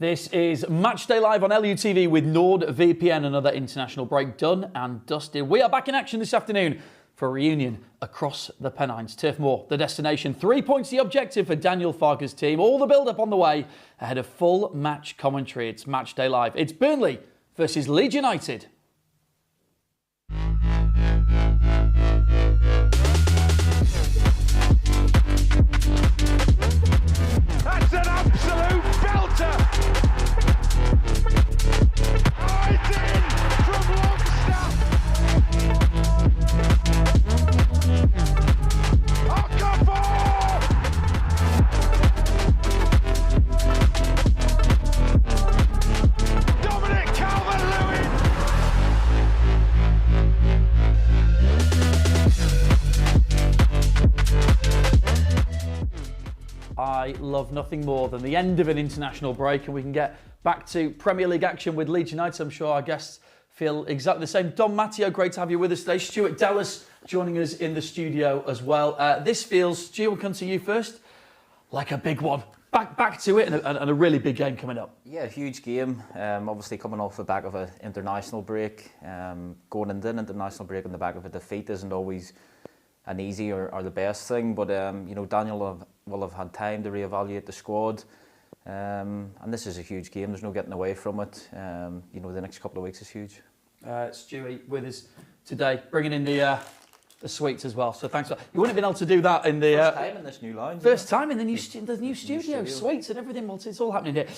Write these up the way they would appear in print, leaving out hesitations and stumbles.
This is Matchday Live on LUTV with NordVPN. Another international break done and dusted. We are back in action this afternoon for a reunion across the Pennines. Turf Moor, the destination. 3 points the objective for Daniel Farke's team. All the build-up on the way ahead of full match commentary. It's Matchday Live. It's Burnley versus Leeds United. That's an absolute belter! Oh, it's in from Longstaff! Okafor! Dominic Calvert-Lewin! I love nothing more than the end of an international break and we can get back to Premier League action with Leeds United. I'm sure our guests feel exactly the same. Dom, Matteo, great to have you with us today. Stuart Dallas joining us in the studio as well. This feels, Stu, we'll come to you first, like a big one. Back to it and a really big game coming up. Yeah, huge game. Obviously coming off the back of an international break. Going into an international break on the back of a defeat isn't always an easy or the best thing, but you know, Daniel will have had time to reevaluate the squad, and this is a huge game. There's no getting away from it. You know, the next couple of weeks is huge. Stuart with us today, bringing in the sweets as well. So thanks. You wouldn't have been able to do that in the first time in this new lounge. First time in the new studio, sweets and everything. Well, it's all happening here.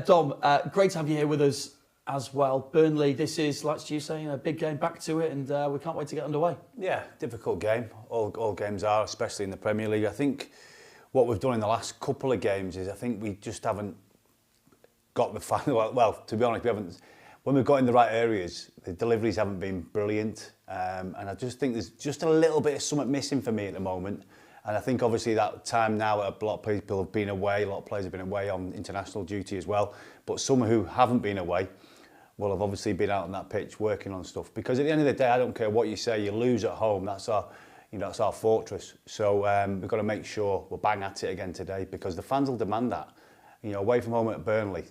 Dom, great to have you here with us as well. Burnley, this is, like Stu saying, a big game, back to it, and we can't wait to get underway. Yeah, difficult game. All games are, especially in the Premier League. I think what we've done in the last couple of games is I think we just haven't got the final. Well, to be honest, we haven't. When we've got in the right areas, the deliveries haven't been brilliant, and I just think there's just a little bit of something missing for me at the moment. And I think obviously that time now, a lot of people have been away, a lot of players have been away on international duty as well. But some who haven't been away will have obviously been out on that pitch working on stuff. Because at the end of the day, I don't care what you say, you lose at home. That's our, that's our fortress. So we've got to make sure we're bang at it again today because the fans will demand that. away from home at Burnley.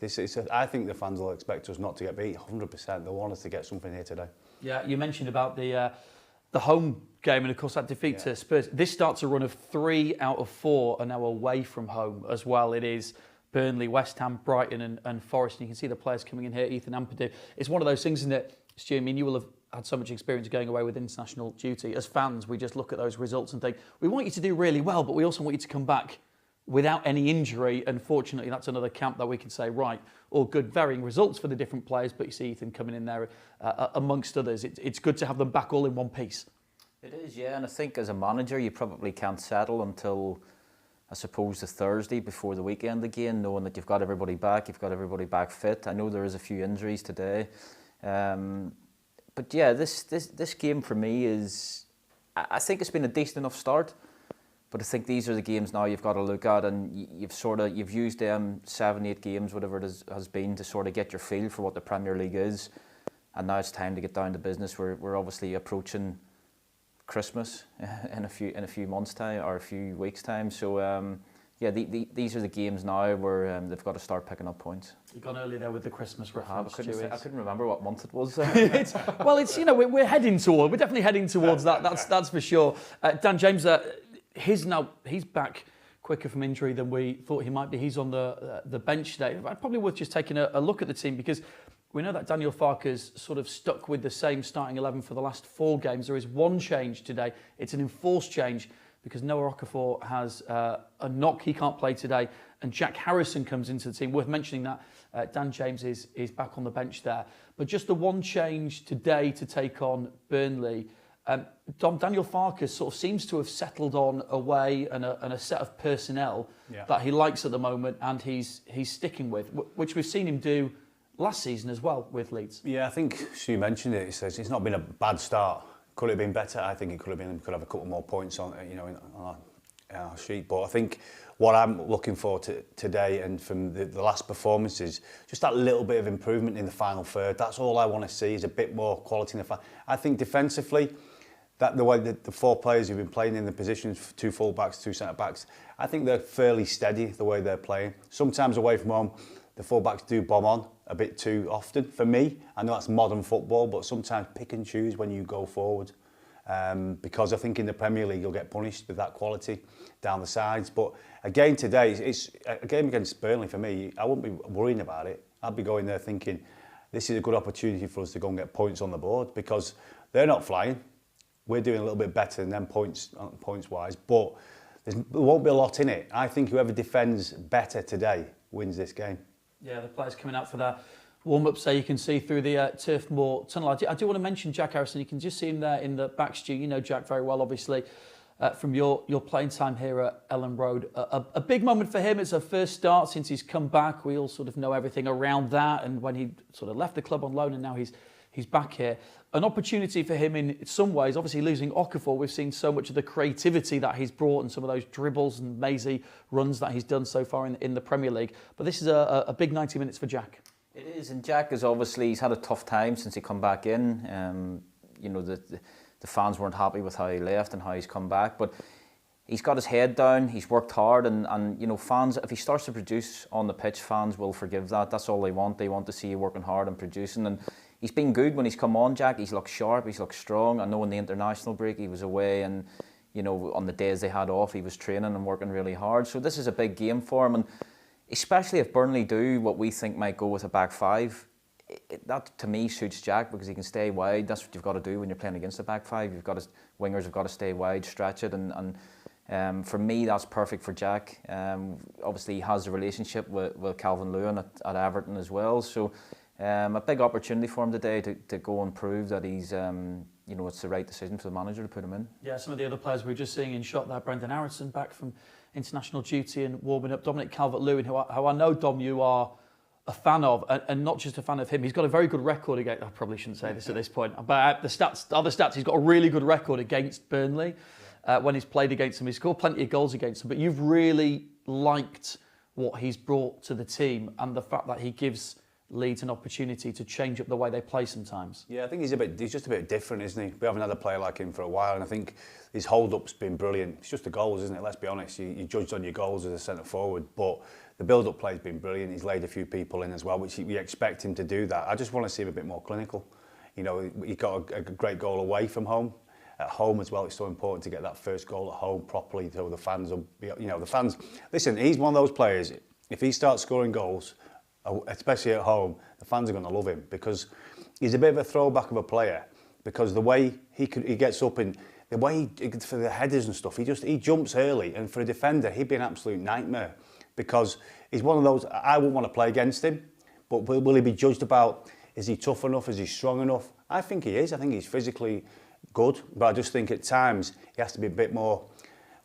I think the fans will expect us not to get beat 100%. They'll want us to get something here today. Yeah, you mentioned about the home game, and of course that defeat to Spurs. This starts a run of 3 out of 4 are now away from home as well. It is Burnley, West Ham, Brighton and Forest. And you can see the players coming in here, Ethan Ampadu. It's one of those things, isn't it, Stu? I mean, you will have had so much experience going away with international duty. As fans, we just look at those results and think, we want you to do really well, but we also want you to come back without any injury. And fortunately, that's another camp that we can say, right, all good, varying results for the different players, but you see Ethan coming in there amongst others. It's good to have them back all in one piece. It is, yeah, and I think as a manager, you probably can't settle until, I suppose, the Thursday before the weekend again, knowing that you've got everybody back fit. I know there is a few injuries today. But yeah, this game for me is, I think it's been a decent enough start, but I think these are the games now you've got to look at, and you've used them 7-8 games, whatever it has been, to sort of get your feel for what the Premier League is, and now it's time to get down to business. We're obviously approaching Christmas in a few months' time or a few weeks' time, so these are the games now where they've got to start picking up points. You've gone early there with the Christmas reference. I couldn't remember what month it was. We're heading toward. We're definitely heading towards that. That's for sure. Dan James, he's back quicker from injury than we thought he might be. He's on the bench today. Probably worth just taking a look at the team, because we know that Daniel Farke's sort of stuck with the same starting 11 for the last 4 games. There is one change today. It's an enforced change, because Noah Okafor has a knock. He can't play today. And Jack Harrison comes into the team. Worth mentioning that Dan James is back on the bench there. But just the one change today to take on Burnley. Daniel Farke sort of seems to have settled on a way and a set of personnel that he likes at the moment, and he's sticking with, which we've seen him do last season as well with Leeds. Yeah, I think Stu mentioned it. He says it's not been a bad start. Could it have been better? I think it could have been. Could have a couple more points on our sheet. But I think what I'm looking for today, and from the last performances, just that little bit of improvement in the final third. That's all I want to see, is a bit more quality in the final. I think defensively, that the way that the 4 players who've been playing in the positions, 2 full-backs, 2 centre-backs, I think they're fairly steady the way they're playing. Sometimes away from home, the full-backs do bomb on a bit too often. For me, I know that's modern football, but sometimes pick and choose when you go forward. Because I think in the Premier League you'll get punished with that quality down the sides. But again today, it's a game against Burnley for me. I wouldn't be worrying about it. I'd be going there thinking this is a good opportunity for us to go and get points on the board, because they're not flying. We're doing a little bit better than them points-wise, but there won't be a lot in it. I think whoever defends better today wins this game. Yeah, the players coming out for that warm-up, so you can see through the Turf Moor tunnel. I do want to mention Jack Harrison. You can just see him there in the back, Stu. You know Jack very well, obviously, from your playing time here at Elland Road. A big moment for him. It's a first start since he's come back. We all sort of know everything around that, and when he sort of left the club on loan and now he's back here. An opportunity for him in some ways. Obviously, losing Okafor, we've seen so much of the creativity that he's brought and some of those dribbles and mazy runs that he's done so far in the Premier League. But this is a big 90 minutes for Jack. It is, and Jack is obviously, he's had a tough time since he come back in. The fans weren't happy with how he left and how he's come back, but he's got his head down, he's worked hard, and fans, if he starts to produce on the pitch, fans will forgive that. That's all they want. They want to see you working hard and producing, and he's been good when he's come on, Jack. He's looked sharp, he's looked strong. I know in the international break he was away, and on the days they had off, he was training and working really hard. So this is a big game for him, and especially if Burnley do what we think might go with a back 5, that to me suits Jack, because he can stay wide. That's what you've got to do when you're playing against a back 5. Wingers have got to stay wide, stretch it, and for me that's perfect for Jack. Obviously he has a relationship with Calvin Lewin at Everton as well, so a big opportunity for him today to go and prove that he's it's the right decision for the manager to put him in. Yeah, some of the other players we were just seeing in shot there, Brendan Harrison back from international duty and warming up, Dominic Calvert-Lewin, who I know, Dom, you are a fan of, and not just a fan of him. He's got a very good record against, I probably shouldn't say this at this point, but the other stats, he's got a really good record against Burnley when he's played against them. He's scored plenty of goals against them, but you've really liked what he's brought to the team and the fact that he gives Leeds an opportunity to change up the way they play sometimes? Yeah, I think he's just a bit different, isn't he? We haven't had a player like him for a while, and I think his hold-up's been brilliant. It's just the goals, isn't it? Let's be honest. You're judged on your goals as a centre-forward, but the build-up play's been brilliant. He's laid a few people in as well, which we expect him to do that. I just want to see him a bit more clinical. You know, he got a great goal away from home. At home as well, it's so important to get that first goal at home properly, so the fans will be, you know, the fans. Listen, he's one of those players. If he starts scoring goals, especially at home, the fans are going to love him because he's a bit of a throwback of a player. Because the way he gets up and the way for the headers and stuff, he jumps early, and for a defender, he'd be an absolute nightmare because he's one of those. I wouldn't want to play against him, but will he be judged about? Is he tough enough? Is he strong enough? I think he is. I think he's physically good, but I just think at times he has to be a bit more,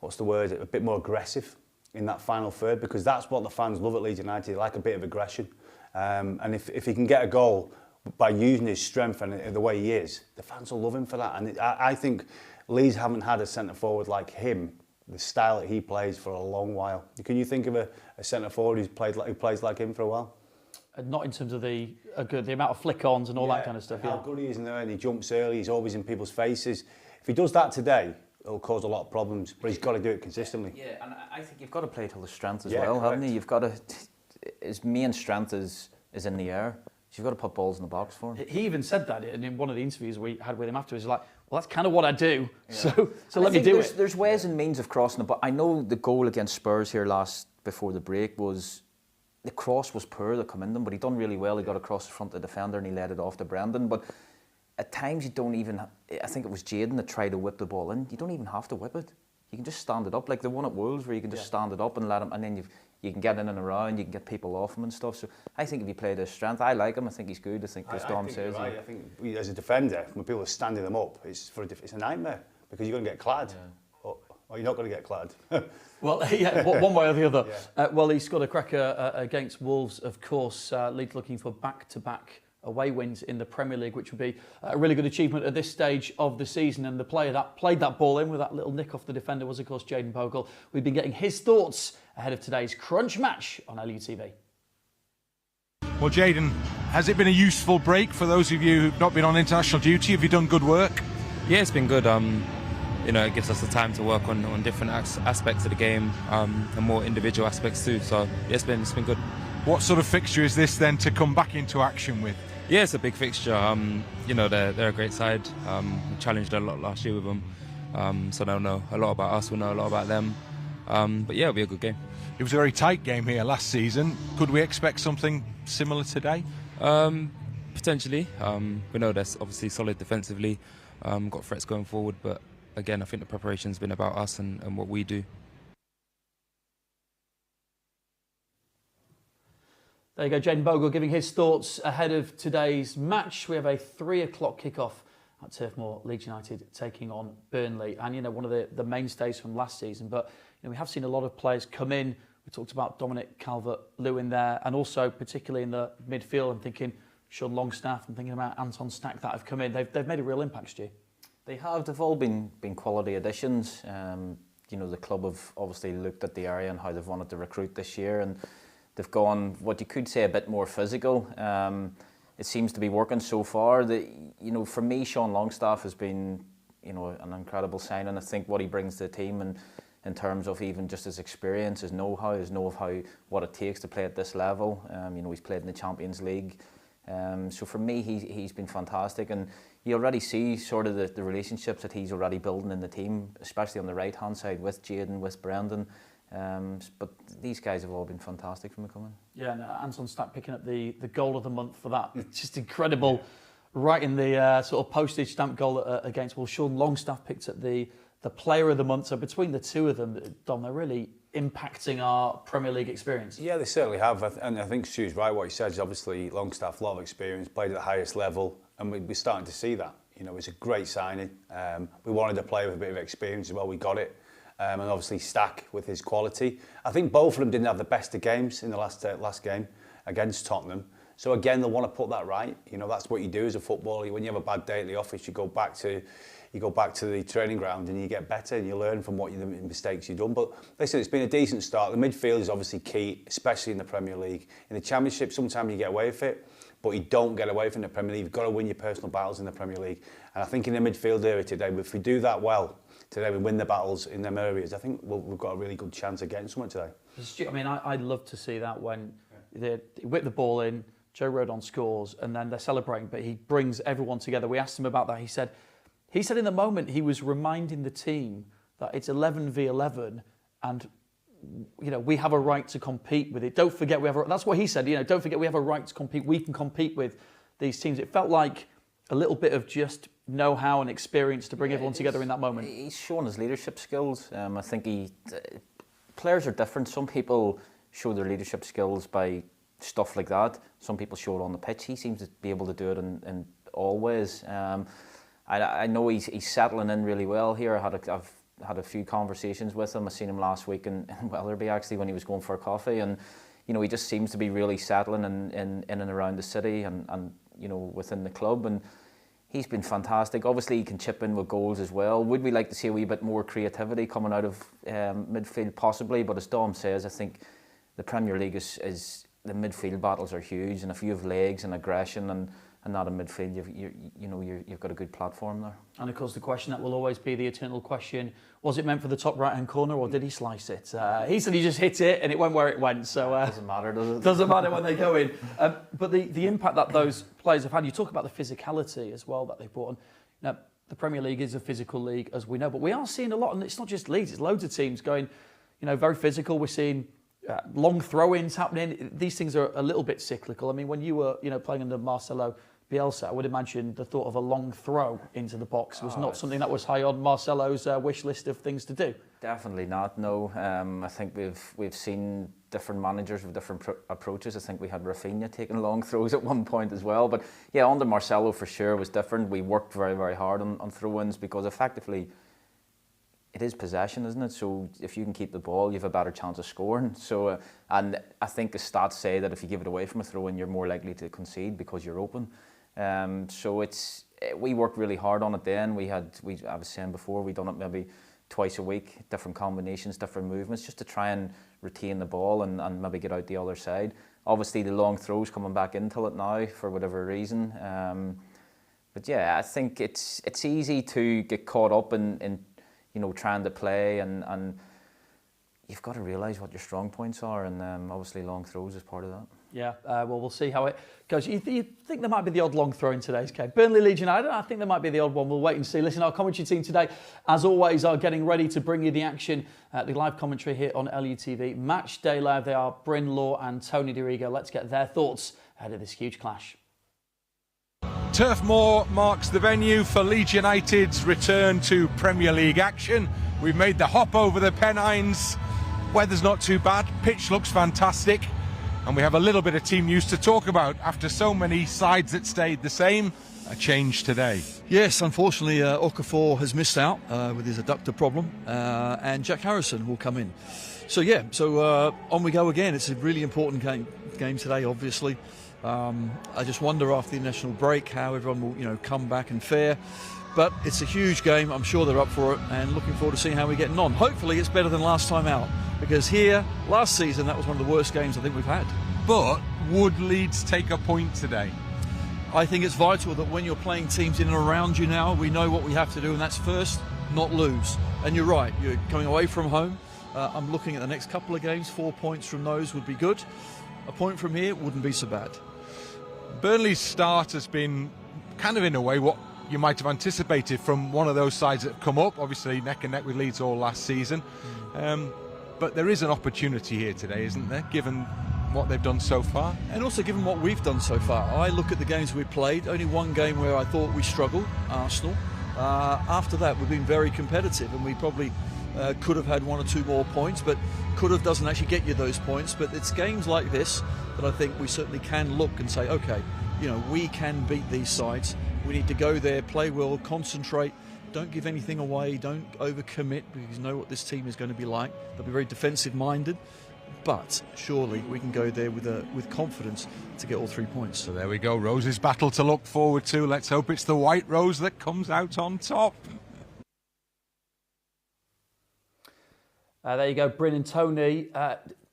a bit more aggressive in that final third, because that's what the fans love at Leeds United. They like a bit of aggression, and if he can get a goal by using his strength and the way he is, the fans will love him for that. And I think Leeds haven't had a centre forward like him, the style that he plays, for a long while. Can you think of a centre forward who plays like him for a while? Not in terms of the amount of flick-ons and all that kind of stuff. How good he is in there, and he jumps early. He's always in people's faces. If he does that today, it'll cause a lot of problems. But he's got to do it consistently. Yeah, and I think you've got to play to the strength as well, haven't you? You've got to. His main strength is in the air. So you've got to put balls in the box for him. He even said that in one of the interviews we had with him afterwards. He's like, well, that's kind of what I do. Yeah. So let me do it. There's ways and means of crossing it, but I know the goal against Spurs here before the break was. The cross was poor that come in them, but he done really well. He got across the front of the defender and he led it off to Brendan. But at times you don't even. I think it was Jaden that tried to whip the ball in. You don't even have to whip it. You can just stand it up, like the one at Wolves, where you can just stand it up and let him, and then you can get in and around. You can get people off him and stuff. So I think if you play to his strength, I like him. I think he's good. I think, as Dom says, right. I think as a defender, when people are standing them up, it's a nightmare because you're going to get clad. Yeah. Or you're not going to get clad. Well, yeah, one way or the other. Yeah. Well, he scored a cracker against Wolves, of course. Leeds looking for back-to-back away wins in the Premier League, which would be a really good achievement at this stage of the season. And the player that played that ball in with that little nick off the defender was, of course, Jaden Bogle. We've been getting his thoughts ahead of today's Crunch match on LUTV. Well, Jaden, has it been a useful break for those of you who've not been on international duty? Have you done good work? Yeah, it's been good. You know, it gives us the time to work on different aspects of the game and more individual aspects too. So yeah, it's been good. What sort of fixture is this then to come back into action with? Yeah, it's a big fixture. You know, they're a great side. We challenged a lot last year with them, so they'll know a lot about us. We'll know a lot about them. But yeah, it'll be a good game. It was a very tight game here last season. Could we expect something similar today? Potentially. We know they're obviously solid defensively. Got threats going forward, but again, I think the preparation's been about us and what we do. There you go, Jaden Bogle giving his thoughts ahead of today's match. We have a 3 o'clock kickoff at Turf Moor, Leeds United taking on Burnley. And, you know, one of the mainstays from last season. But, you know, we have seen a lot of players come in. We talked about Dominic Calvert-Lewin there, and also particularly in the midfield. I'm thinking Sean Longstaff, I'm thinking about Anton Stack that have come in. They've made a real impact, Stu. They have. They've all been quality additions. You know, the club have obviously looked at the area and how they've wanted to recruit this year, and they've gone what you could say a bit more physical. It seems to be working so far. You know, for me, Sean Longstaff has been, you know, an incredible signing. I think what he brings to the team, and in terms of even just his experience, his know-how, what it takes to play at this level. You know, he's played in the Champions League. So for me, he's been fantastic, and you already see sort of the relationships that he's already building in the team, especially on the right-hand side with Jaden, with Brendan. But these guys have all been fantastic from the coming. Yeah, and Anton Stack picking up the goal of the month for that. It's just incredible. Right in the sort of postage stamp goal against Wolves. Sean Longstaff picked up the player of the month. So between the two of them, Dom, they're really impacting our Premier League experience. Yeah, they certainly have. And I think Stu's right. What he says, obviously, Longstaff, a lot of experience, played at the highest level. And we're starting to see that. You know, it's a great signing. We wanted a player with a bit of experience as well. We got it. And obviously Stack with his quality. I think both of them didn't have the best of games in the last game against Tottenham. So again, they'll want to put that right. You know, that's what you do as a footballer. When you have a bad day at the office, you go back to you go back to the training ground and you get better and you learn from the mistakes you've done. But listen, it's been a decent start. The midfield is obviously key, especially in the Premier League. In the Championship, sometimes you get away with it, but you don't get away from the Premier League. You've got to win your personal battles in the Premier League. And I think in the midfield area today, if we do that well today, we win the battles in them areas, I think we've got a really good chance of getting somewhere today. I mean, I'd love to see that when they whip the ball in, Joe Rodon scores, and then they're celebrating, but he brings everyone together. We asked him about that. He said in the moment he was reminding the team that it's 11 v 11 and we have a right to compete with it. Don't forget that's what he said, don't forget we have a right to compete. We can compete with these teams. It felt like a little bit of just know-how and experience to bring everyone together in that moment. He's shown his leadership skills. I think players are different. Some people show their leadership skills by stuff like that. Some people show it on the pitch. He seems to be able to do it in all ways. I know he's settling in really well here. I've had a few conversations with him. I seen him last week in Wellerby actually when he was going for a coffee, and he just seems to be really settling in and around the city and within the club, and he's been fantastic. Obviously he can chip in with goals as well. Would we like to see a wee bit more creativity coming out of midfield possibly? But as Dom says, I think the Premier League is the midfield battles are huge, and if you have legs and aggression and not a midfield, you've got a good platform there. And of course, the question that will always be the eternal question: was it meant for the top right-hand corner, or did he slice it? He said he just hit it, and it went where it went. So doesn't matter, does it? Doesn't matter when they go in. But the impact that those players have had. You talk about the physicality as well that they brought on. Now, the Premier League is a physical league, as we know, but we are seeing a lot, and it's not just Leeds; it's loads of teams going, very physical. We're seeing long throw-ins happening. These things are a little bit cyclical. I mean, when you were, playing under Marcelo Bielsa, I would imagine the thought of a long throw into the box was not something that was high on Marcelo's wish list of things to do. Definitely not, no. I think we've seen different managers with different approaches. I think we had Rafinha taking long throws at one point as well. But yeah, under Marcelo for sure was different. We worked very, very hard on throw-ins because effectively it is possession, isn't it? So if you can keep the ball, you have a better chance of scoring. So, and I think the stats say that if you give it away from a throw-in, you're more likely to concede because you're open. So we worked really hard on it then. I was saying before, we done it maybe twice a week, different combinations, different movements, just to try and retain the ball and maybe get out the other side. Obviously the long throws coming back into it now for whatever reason. But yeah, I think it's easy to get caught up in trying to play and you've got to realise what your strong points are, and obviously long throws is part of that. Yeah, well, we'll see how it goes. You think there might be the odd long throw in today's game? Burnley, Leeds United, I think there might be the odd one. We'll wait and see. Listen, our commentary team today, as always, are getting ready to bring you the action, the live commentary here on LUTV. Matchday Live, they are Bryn Law and Tony DeRigo. Let's get their thoughts ahead of this huge clash. Turf Moor marks the venue for Leeds United's return to Premier League action. We've made the hop over the Pennines. Weather's not too bad, pitch looks fantastic, and we have a little bit of team news to talk about after so many sides that stayed the same. A change today. Yes, unfortunately, Okafor has missed out with his adductor problem, and Jack Harrison will come in. So on we go again. It's a really important game today, obviously. I just wonder after the national break how everyone will, come back and fare. But it's a huge game. I'm sure they're up for it, and looking forward to seeing how we're getting on. Hopefully, it's better than last time out, because here last season that was one of the worst games I think we've had. But would Leeds take a point today? I think it's vital that when you're playing teams in and around you now, we know what we have to do, and that's first, not lose. And you're right, you're coming away from home. I'm looking at the next couple of games. 4 points from those would be good. A point from here wouldn't be so bad. Burnley's start has been kind of in a way what you might have anticipated from one of those sides that have come up, obviously neck and neck with Leeds all last season. But there is an opportunity here today, isn't there, given what they've done so far? And also given what we've done so far. I look at the games we've played, only one game where I thought we struggled, Arsenal. After that, we've been very competitive, and we probably could have had 1 or 2 more points, but could have doesn't actually get you those points. But it's games like this that I think we certainly can look and say, okay, we can beat these sides. We need to go there, play well, concentrate, don't give anything away, don't overcommit, because you know what this team is going to be like. They'll be very defensive minded, but surely we can go there with confidence to get all 3 points. So there we go, Rose's battle to look forward to. Let's hope it's the White Rose that comes out on top. There you go, Bryn and Tony.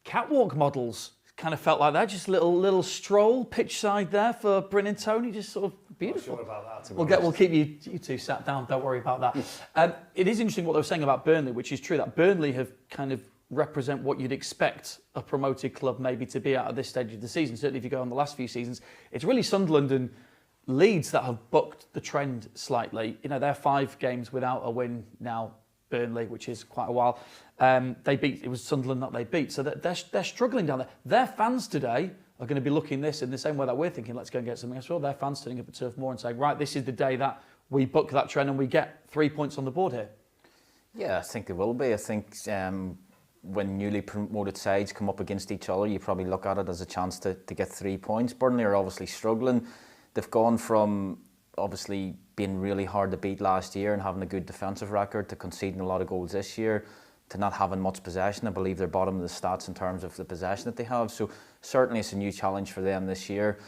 Catwalk models kind of felt like that. Just a little stroll pitch side there for Bryn and Tony. Just sort of beautiful. Not sure about that. We'll keep you two sat down. Don't worry about that. It is interesting what they were saying about Burnley, which is true. That Burnley have kind of represent what you'd expect a promoted club maybe to be at this stage of the season. Certainly, if you go on the last few seasons, it's really Sunderland and Leeds that have bucked the trend slightly. You know, they're 5 games without a win now. Burnley, which is quite a while. It was Sunderland that they beat. So they're struggling down there. Their fans today are going to be looking this in the same way that we're thinking, let's go and get something else. Well, their fans turning up at Turf Moor and saying, right, this is the day that we buck that trend and we get 3 points on the board here. Yeah, I think there will be. I think when newly promoted sides come up against each other, you probably look at it as a chance to get 3 points. Burnley are obviously struggling. They've gone from obviously being really hard to beat last year and having a good defensive record to conceding a lot of goals this year to not having much possession. I believe they're bottom of the stats in terms of the possession that they have. So certainly it's a new challenge for them this year.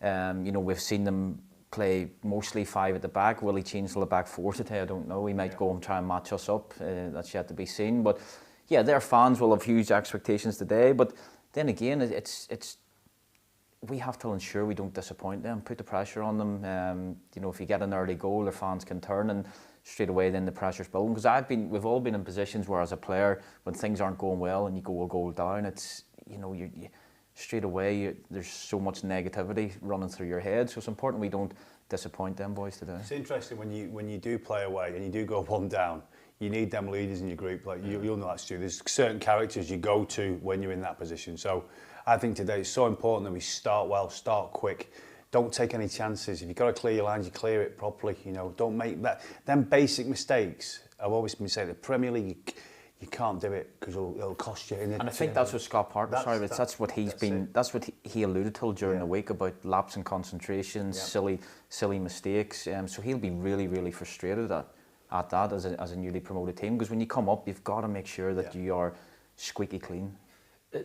We've seen them play mostly 5 at the back. Will he change to the back 4 today? I don't know. He might go and try and match us up. That's yet to be seen. But yeah, their fans will have huge expectations today. But then again, it's we have to ensure we don't disappoint them, put the pressure on them. If you get an early goal, their fans can turn and straight away then the pressure's building. Because we've all been in positions where as a player, when things aren't going well and you go a goal down, it's, you straight away there's so much negativity running through your head. So it's important we don't disappoint them boys today. It's interesting when you do play away and you do go 1 down, you need them leaders in your group. Like you'll know that, Stu. There's certain characters you go to when you're in that position. So I think today it's so important that we start well, start quick. Don't take any chances. If you've got to clear your lines, you clear it properly. Don't make that. Them basic mistakes. I've always been saying the Premier League, you can't do it because it'll cost you. And I think that's what Scott Parker. That's what he alluded to during the week about lapse in concentration, silly mistakes. So he'll be really, really frustrated at that as a newly promoted team, because when you come up, you've got to make sure that you are squeaky clean.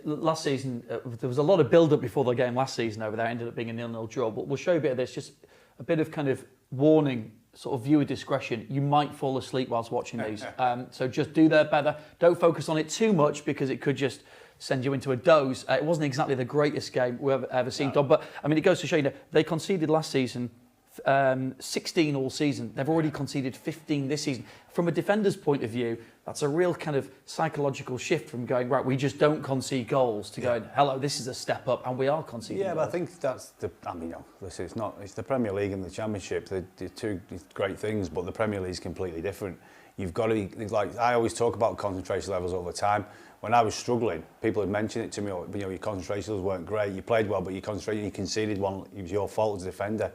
Last season, there was a lot of build-up before the game last season over there. It ended up being a 0-0 draw. But we'll show you a bit of this, just a bit of kind of warning, sort of viewer discretion. You might fall asleep whilst watching these. So just do their better. Don't focus on it too much because it could just send you into a doze. It wasn't exactly the greatest game we've ever seen, Dom. But, I mean, it goes to show you that they conceded last season 16 all season. They've already conceded 15 this season. From a defender's point of view, that's a real kind of psychological shift from going, right, we just don't concede goals, to going, hello, this is a step up, and we are conceding goals. But I think that's listen, it's the Premier League and the Championship. They're 2 great things, but the Premier League is completely different. You've got to be, like, I always talk about concentration levels all the time. When I was struggling, people had mentioned it to me, your concentration levels weren't great. You played well, but you conceded one, it was your fault as a defender.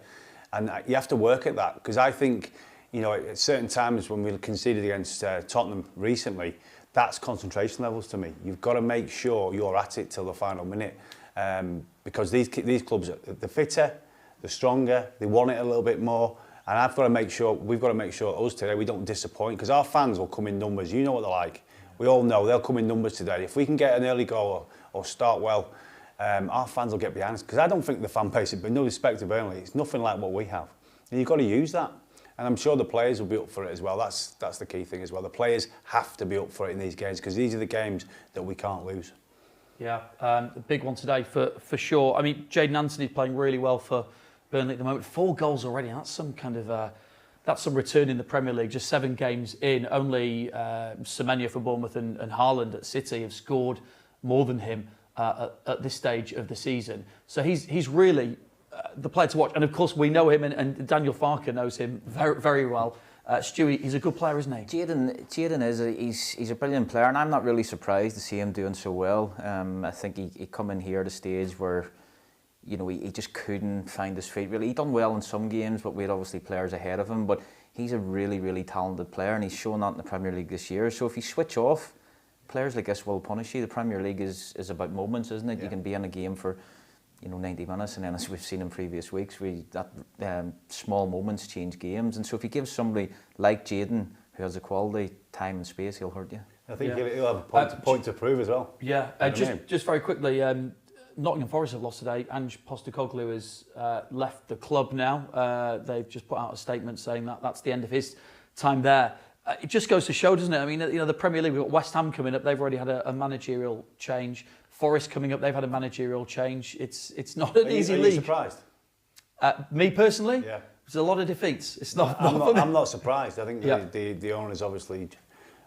And you have to work at that, because I think, at certain times when we conceded against Tottenham recently, that's concentration levels to me. You've got to make sure you're at it till the final minute, because these clubs, the fitter, the stronger, they want it a little bit more. And we've got to make sure us today we don't disappoint, because our fans will come in numbers. You know what they're like. We all know they'll come in numbers today. If we can get an early goal or start well, our fans will get behind us, because I don't think the fan base, but no respect to Burnley, it's nothing like what we have. And you've got to use that. And I'm sure the players will be up for it as well. That's the key thing as well. The players have to be up for it in these games, because these are the games that we can't lose. Yeah, a big one today for sure. I mean, Jaden Anthony's playing really well for Burnley at the moment. 4 goals already. That's some kind of that's some return in the Premier League. Just 7 games in. Only Semenyo for Bournemouth and Haaland at City have scored more than him at this stage of the season. So he's really the player to watch. And of course, we know him, and Daniel Farke knows him very, very well. Stewie, he's a good player, isn't he? Jaden is he's a brilliant player, and I'm not really surprised to see him doing so well. I think he come in here at a stage where, he just couldn't find his feet really. He done well in some games, but we had obviously players ahead of him. But he's a really, really talented player, and he's shown that in the Premier League this year. So if you switch off, players like this will punish you. The Premier League is about moments, isn't it? Yeah. You can be in a game for 90 minutes, and then as we've seen in previous weeks, small moments change games. And so if you give somebody like Jaden, who has the quality, time and space, he'll hurt you. I think he'll have a point to prove as well. Yeah, just very quickly, Nottingham Forest have lost today. Ange Postecoglou has left the club now. They've just put out a statement saying that that's the end of his time there. It just goes to show, doesn't it? I mean, the Premier League, we've got West Ham coming up. They've already had a managerial change. Forest coming up, they've had a managerial change. It's not an easy league. Are you surprised? Me personally? Yeah. There's a lot of defeats. It's not. I'm not surprised. I think the owners obviously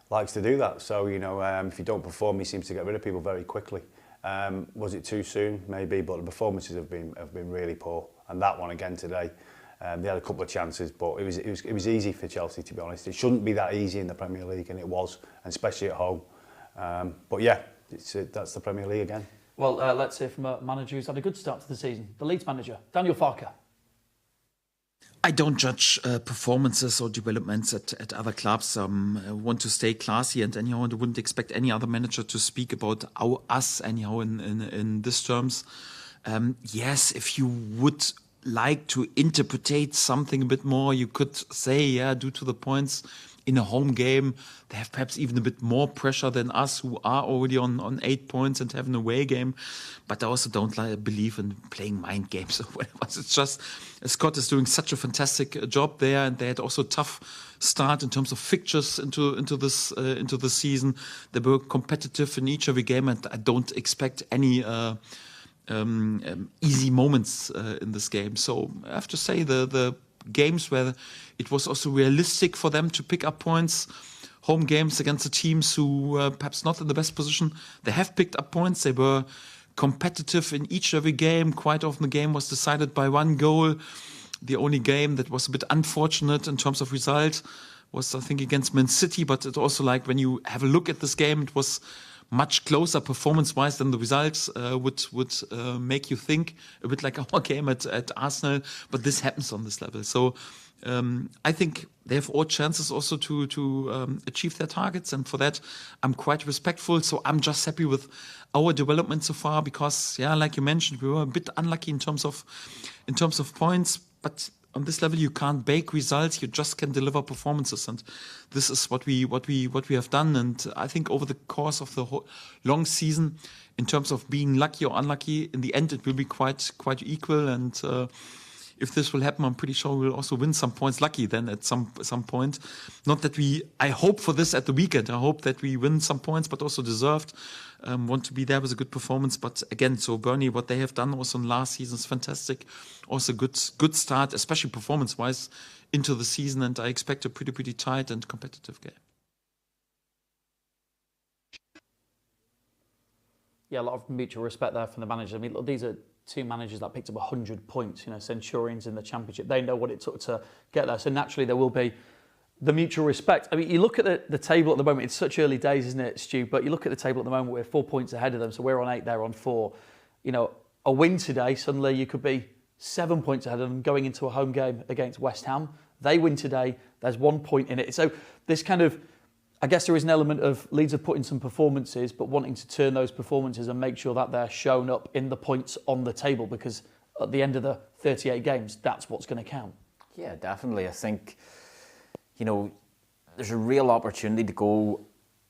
likes to do that. So if you don't perform, he seems to get rid of people very quickly. Was it too soon? Maybe, but the performances have been really poor. And that one again today, they had a couple of chances, but it was easy for Chelsea, to be honest. It shouldn't be that easy in the Premier League, and it was, and especially at home. But yeah, that's the Premier League again. Well, let's hear from a manager who's had a good start to the season. The Leeds manager, Daniel Farke. I don't judge performances or developments at other clubs. I want to stay classy, and anyhow, I wouldn't expect any other manager to speak about us anyhow in these terms. Yes, if you would like to interpretate something a bit more, you could say, yeah, due to the points in a home game, they have perhaps even a bit more pressure than us, who are already on 8 points and have an away game. But I also don't believe in playing mind games or whatever. It's just Scott is doing such a fantastic job there, and they had also a tough start in terms of fixtures into the season. They were competitive in each every game, and I don't expect any easy moments in this game. So I have to say the games where it was also realistic for them to pick up points, home games against the teams who were perhaps not in the best position, they have picked up points. They were competitive in each every game. Quite often the game was decided by one goal. The only game that was a bit unfortunate in terms of result was, I think, against Man City, but it also, like, when you have a look at this game, it was much closer performance-wise than the results would make you think, a bit like our game at Arsenal. But this happens on this level. So I think they have all chances also to achieve their targets. And for that, I'm quite respectful. So I'm just happy with our development so far because, yeah, like you mentioned, we were a bit unlucky in terms of points. But on this level, you can't bake results. You just can deliver performances, and this is what we have done. And I think over the course of the whole long season, in terms of being lucky or unlucky, in the end it will be quite equal. And if this will happen, I'm pretty sure we'll also win some points lucky then at some point. Not that I hope for this at the weekend. I hope that we win some points, but also deserved. Want to be there with a good performance. But again, so Burnley, what they have done also in last season is fantastic. Also good start, especially performance-wise, into the season. And I expect a pretty tight and competitive game. Yeah, a lot of mutual respect there from the managers. I mean, look, these are two managers that picked up 100 points, Centurions in the Championship. They know what it took to get there. So naturally there will be the mutual respect. I mean, you look at the table at the moment, it's such early days, isn't it, Stu? But you look at the table at the moment, we're 4 points ahead of them. So we're on 8, they're on 4. A win today, suddenly you could be 7 points ahead of them going into a home game against West Ham. They win today, there's 1 point in it. So this kind of, I guess there is an element of Leeds have put in some performances, but wanting to turn those performances and make sure that they're shown up in the points on the table, because at the end of the 38 games, that's what's going to count. Yeah, definitely. I think, there's a real opportunity to go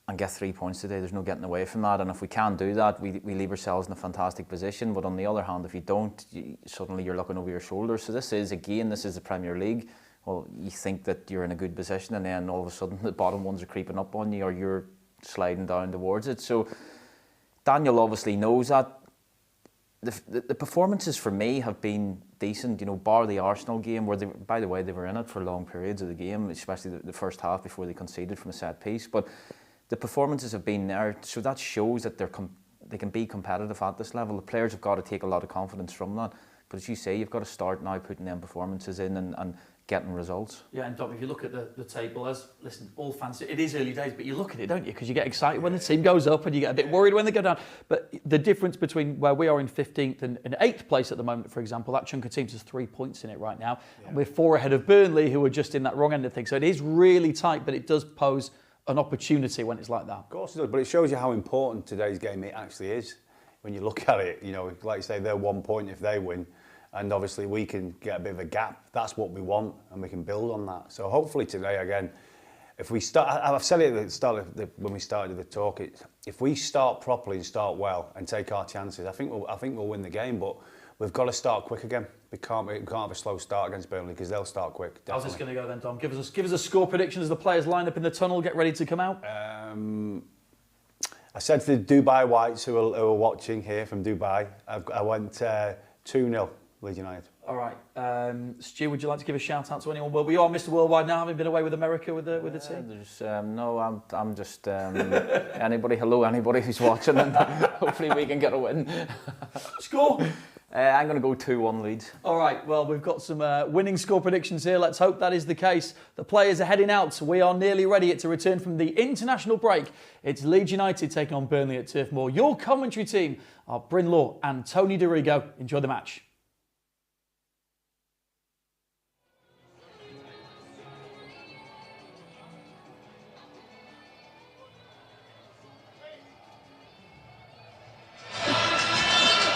and get 3 points today. There's no getting away from that. And if we can do that, we leave ourselves in a fantastic position. But on the other hand, if you don't, suddenly you're looking over your shoulder. So this is the Premier League. Well, you think that you're in a good position, and then all of a sudden the bottom ones are creeping up on you, or you're sliding down towards it. So Daniel obviously knows that. The performances for me have been decent, bar the Arsenal game, where by the way, they were in it for long periods of the game, especially the first half before they conceded from a set piece. But the performances have been there, so that shows that they can be competitive at this level. The players have got to take a lot of confidence from that. But as you say, you've got to start now putting them performances in and getting results. Yeah, and Dom, if you look at the table, all fans, it is early days, but you look at it, don't you? Because you get excited when the team goes up and you get a bit worried when they go down. But the difference between where we are in 15th and 8th place at the moment, for example, that chunk of teams has 3 points in it right now. Yeah. And we're 4 ahead of Burnley, who are just in that wrong end of things. So it is really tight, but it does pose an opportunity when it's like that. Of course it does, but it shows you how important today's game it actually is. When you look at it, like you say, they're 1 point if they win. And obviously we can get a bit of a gap. That's what we want, and we can build on that. So hopefully today, again, if we start, I've said it at the start when we started the talk, if we start properly and start well and take our chances, I think we'll win the game. But we've got to start quick again. We can't have a slow start against Burnley because they'll start quick. Definitely. How's this going to go then, Dom? Give us a score prediction as the players line up in the tunnel, get ready to come out. I said to the Dubai Whites who are watching here from Dubai, I went 2-0 Leeds United. All right, Stu, would you like to give a shout out to anyone? Well, you are Mr. Worldwide now, having been away with America with the team. No, I'm just anybody. Hello, anybody who's watching, and hopefully we can get a win. Score. I'm going to go 2-1 Leeds. All right, well, we've got some winning score predictions here. Let's hope that is the case. The players are heading out. We are nearly ready to return from the international break. It's Leeds United taking on Burnley at Turf Moor. Your commentary team are Bryn Law and Tony DeRigo. Enjoy the match.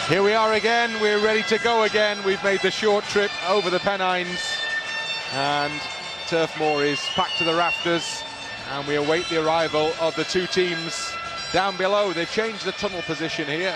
Here we are again, we're ready to go again. We've made the short trip over the Pennines and Turf Moor is packed to the rafters and we await the arrival of the two teams down below. They've changed the tunnel position here.